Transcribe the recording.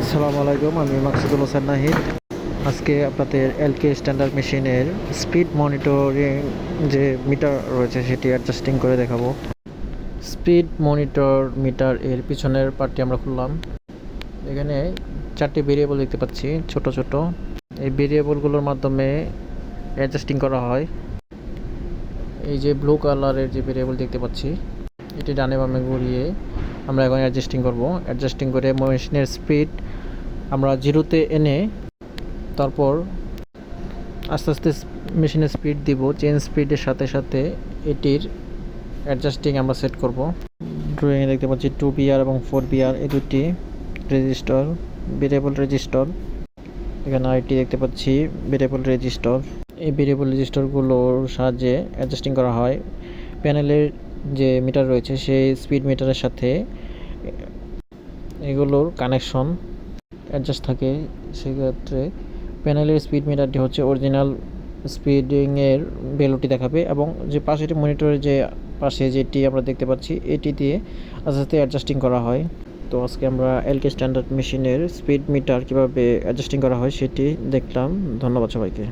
আসসালামু আলাইকুম, আমি মাকসুদুল হোসেন নাহিদ। আজকে আপনাদের এলকে স্ট্যান্ডার্ড মেশিনের স্পিড মনিটরিং যে মিটার রয়েছে সেটি অ্যাডজাস্টিং করে দেখাবো। স্পিড মনিটর মিটার এর পিছনের পার্টটি আমরা খুললাম। এখানে 4টি ভেরিয়েবল দেখতে পাচ্ছি ছোট ছোট। এই ভেরিয়েবলগুলোর মাধ্যমে অ্যাডজাস্টিং করা হয়। এই যে ব্লু কালারের যে ভেরিয়েবল দেখতে পাচ্ছি, এটি ডানে বামে ঘুরিয়ে আমরা এখন অ্যাডজাস্টিং করব। অ্যাডজাস্টিং করে মেশিনের স্পিড আমরা 0-তে এনে তারপর আস্তে আস্তে মেশিনের স্পিড দিব। চেঞ্জ স্পিডের সাথে সাথে এটির অ্যাডজাস্টিং আমরা সেট করব। ড্রয়িংয়ে দেখতে পাচ্ছি 2BR এবং 4BR এই দুটি রেজিস্টার, ভেরিয়েবল রেজিস্টার। এখানে আরেকটি দেখতে পাচ্ছি ভেরিয়েবল রেজিস্টার। এই ভেরিয়েবল রেজিস্টারগুলোর সাহায্যে অ্যাডজাস্টিং করা হয়। প্যানেলের যে মিটার রয়েছে সেই স্পিড মিটারের সাথে এগুলোর কানেকশন অ্যাডজাস্ট থাকে। সেক্ষেত্রে প্যানেলের স্পিড মিটারটি হচ্ছে অরিজিনাল স্পিডিংয়ের ভ্যালুটি দেখাবে এবং যে পাশের মনিটরের যে পাশে যেটি আমরা দেখতে পাচ্ছি এটি দিয়ে আস্তে আস্তে অ্যাডজাস্টিং করা হয়। তো আজকে আমরা এলকে স্ট্যান্ডার্ড মেশিনের স্পিড মিটার কীভাবে অ্যাডজাস্টিং করা হয় সেটি দেখলাম। ধন্যবাদ সবাইকে।